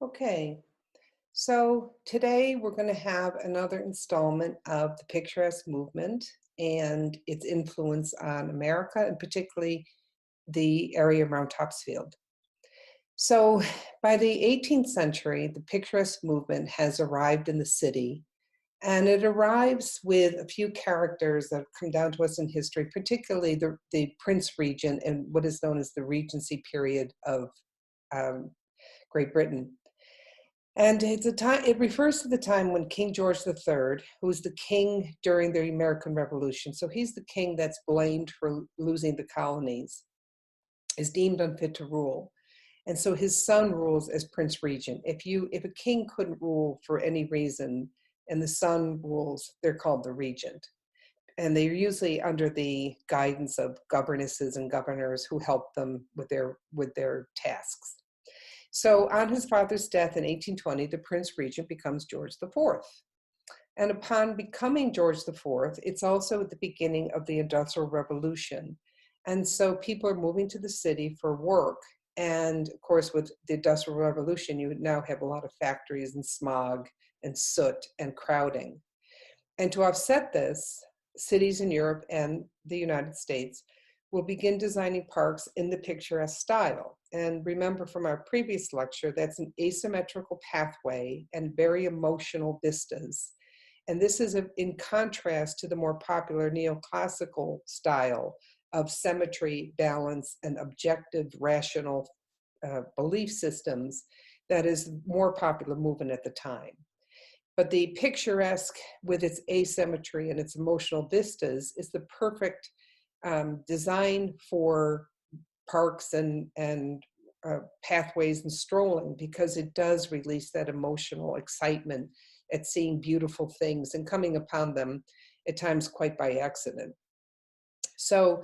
Okay, so today we're going to have another installment of the picturesque movement and its influence on America, and particularly the area around Topsfield. So, by the 18th century, the picturesque movement has arrived in the city, and it arrives with a few characters that have come down to us in history, particularly the Prince Regent and what is known as the Regency period of um, Great Britain. And it's a time, it refers to the time when King George III, who was the king during the American Revolution, so he's the king that's blamed for losing the colonies, is deemed unfit to rule. And so his son rules as Prince Regent. If a king couldn't rule for any reason and the son rules, they're called the regent. And they're usually under the guidance of governesses and governors who help them with their tasks. So on his father's death in 1820, the Prince Regent becomes George IV. And upon becoming George IV, it's also at the beginning of the Industrial Revolution. And so people are moving to the city for work. And of course, with the Industrial Revolution, you now have a lot of factories and smog and soot and crowding. And to offset this, cities in Europe and the United States will begin designing parks in the picturesque style. And remember from our previous lecture, that's an asymmetrical pathway and very emotional vistas. And this is in contrast to the more popular neoclassical style of symmetry, balance, and objective, rational belief systems that is more popular movement at the time. But the picturesque, with its asymmetry and its emotional vistas, is the perfect design for parks and pathways and strolling, because it does release that emotional excitement at seeing beautiful things and coming upon them at times quite by accident. So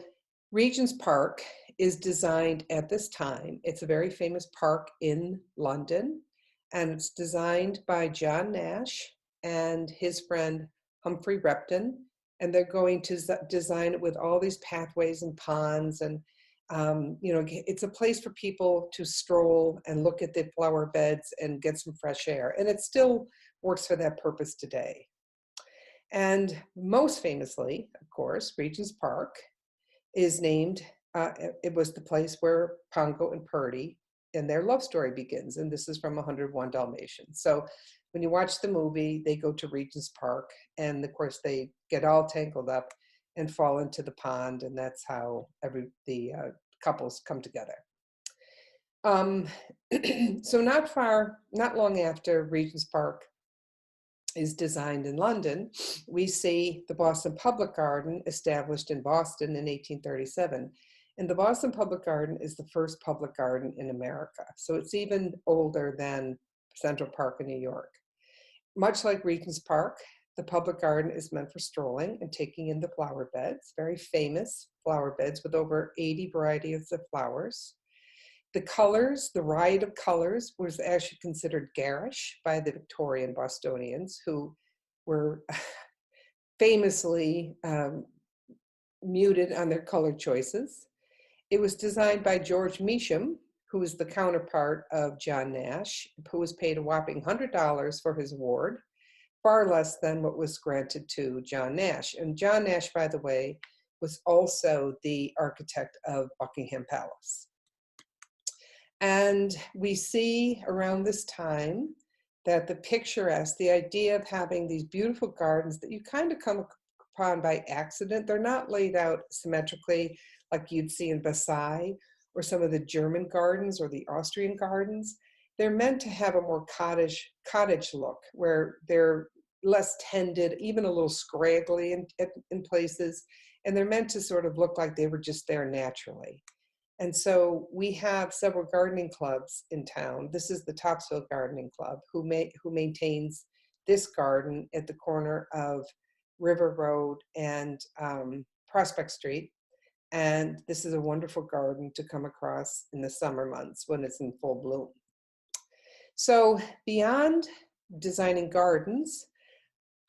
Regent's Park is designed at this time. It's a very famous park in London, and it's designed by John Nash and his friend Humphry Repton. And they're going to design it with all these pathways and ponds. And, it's a place for people to stroll and look at the flower beds and get some fresh air. And it still works for that purpose today. And most famously, of course, Regent's Park is named, it was the place where Pongo and Purdy and their love story begins. And this is from 101 Dalmatians. So when you watch the movie, they go to Regent's Park, and of course they get all tangled up and fall into the pond, and that's how the couples come together. So not long after Regent's Park is designed in London, we see the Boston Public Garden established in Boston in 1837. And the Boston Public Garden is the first public garden in America. So it's even older than Central Park in New York. Much like Regent's Park, the public garden is meant for strolling and taking in the flower beds, very famous flower beds with over 80 varieties of flowers. The colors, the riot of colors, was actually considered garish by the Victorian Bostonians, who were famously muted on their color choices. It was designed by George Measham, who was the counterpart of John Nash, who was paid a whopping $100 for his award, far less than what was granted to John Nash. And John Nash, by the way, was also the architect of Buckingham Palace. And we see around this time that the picturesque, the idea of having these beautiful gardens that you kind of come upon by accident, they're not laid out symmetrically like you'd see in Versailles or some of the German gardens or the Austrian gardens. They're meant to have a more cottage look, where they're less tended, even a little scraggly in places, and they're meant to sort of look like they were just there naturally. And so we have several gardening clubs in town. This is the Topsfield Gardening Club, who maintains this garden at the corner of River Road and Prospect Street. And this is a wonderful garden to come across in the summer months when it's in full bloom. So beyond designing gardens,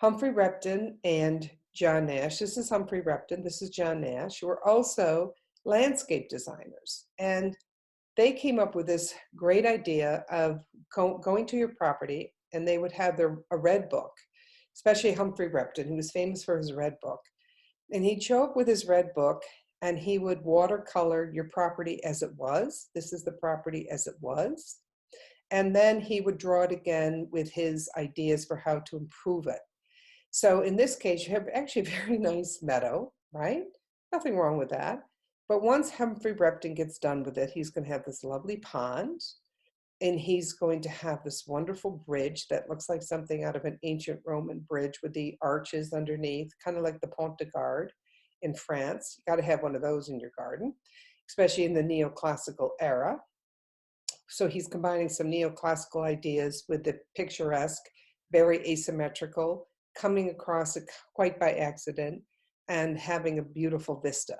Humphry Repton and John Nash, this is Humphry Repton, this is John Nash, who are also landscape designers. And they came up with this great idea of going to your property, and they would have a red book, especially Humphry Repton, who was famous for his red book. And he'd show up with his red book, and he would watercolor your property as it was. This is the property as it was. And then he would draw it again with his ideas for how to improve it. So in this case, you have actually a very nice meadow, right? Nothing wrong with that. But once Humphry Repton gets done with it, he's going to have this lovely pond, and he's going to have this wonderful bridge that looks like something out of an ancient Roman bridge with the arches underneath, kind of like the Pont de Garde in France. You got to have one of those in your garden, especially in the neoclassical era. So he's combining some neoclassical ideas with the picturesque, very asymmetrical, coming across it quite by accident, and having a beautiful vista.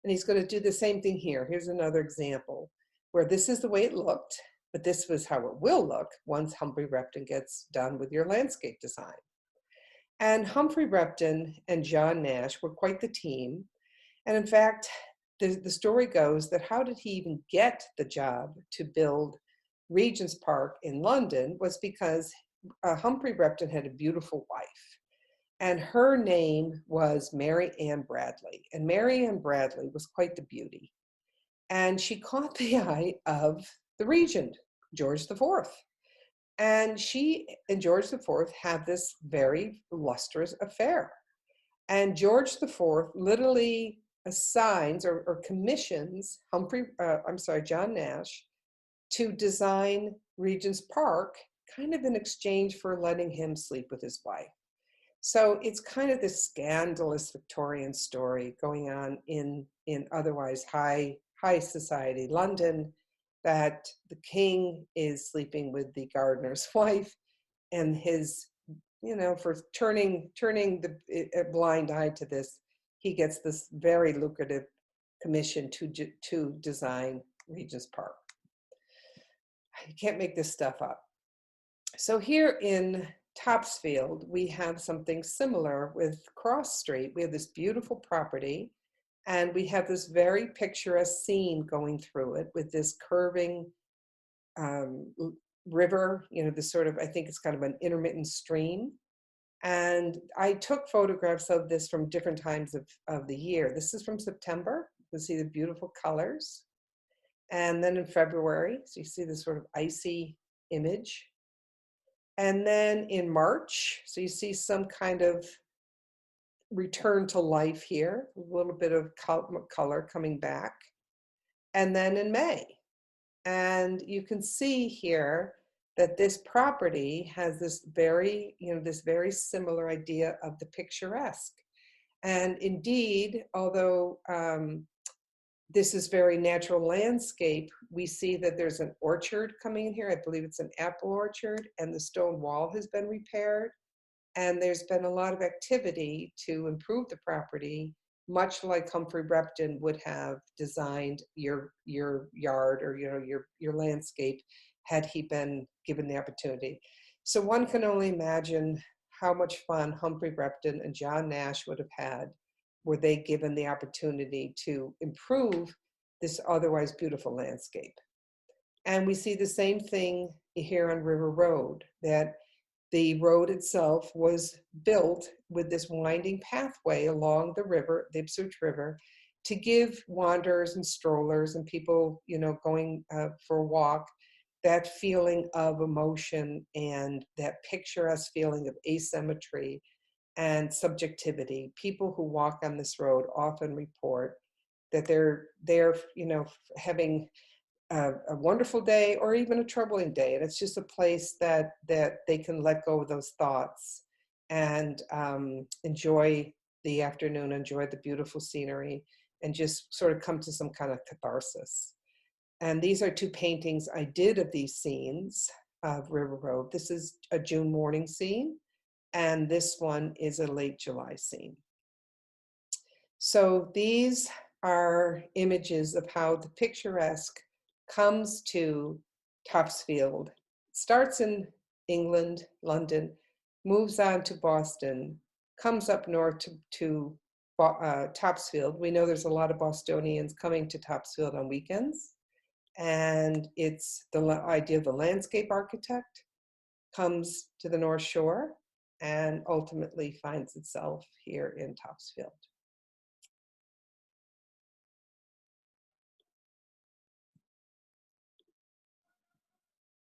And he's going to do the same thing here. Here's another example where this is the way it looked, but this was how it will look once Humphry Repton gets done with your landscape design. And Humphry Repton and John Nash were quite the team. And in fact, the story goes that how did he even get the job to build Regent's Park in London was because Humphry Repton had a beautiful wife. And her name was Mary Ann Bradley. And Mary Ann Bradley was quite the beauty. And she caught the eye of the regent, George IV. And she and George IV had this very lustrous affair. And George IV literally assigns or commissions John Nash to design Regent's Park, kind of in exchange for letting him sleep with his wife. So it's kind of this scandalous Victorian story going on in otherwise high society London, that the king is sleeping with the gardener's wife, and his, for turning a blind eye to this, he gets this very lucrative commission to design Regent's Park. You can't make this stuff up. So here in Topsfield, we have something similar with Cross Street. We have this beautiful property, and we have this very picturesque scene going through it with this curving river, this sort of, I think it's kind of an intermittent stream. And I took photographs of this from different times of the year. This is from September. You can see the beautiful colors. And then in February, so you see this sort of icy image. And then in March, so you see some kind of return to life here, a little bit of color coming back. And then in May. And you can see here that this property has this very similar idea of the picturesque. And indeed, although this is very natural landscape, we see that there's an orchard coming in here. I believe it's an apple orchard, and the stone wall has been repaired. And there's been a lot of activity to improve the property, much like Humphry Repton would have designed your yard or your landscape had he been given the opportunity. So one can only imagine how much fun Humphry Repton and John Nash would have had were they given the opportunity to improve this otherwise beautiful landscape. And we see the same thing here on River Road, that the road itself was built with this winding pathway along the river, the Ipswich River, to give wanderers and strollers and people, going for a walk, that feeling of emotion and that picturesque feeling of asymmetry and subjectivity. People who walk on this road often report that they're having a wonderful day or even a troubling day, and it's just a place that they can let go of those thoughts and enjoy the afternoon, enjoy the beautiful scenery, and just sort of come to some kind of catharsis. And these are two paintings I did of these scenes of River Road. This is a June morning scene, and this one is a late July scene. So these are images of how the picturesque comes to Topsfield. It starts in England, London, moves on to Boston, comes up north to Topsfield. We know there's a lot of Bostonians coming to Topsfield on weekends. And it's the idea of the landscape architect comes to the North Shore and ultimately finds itself here in Topsfield.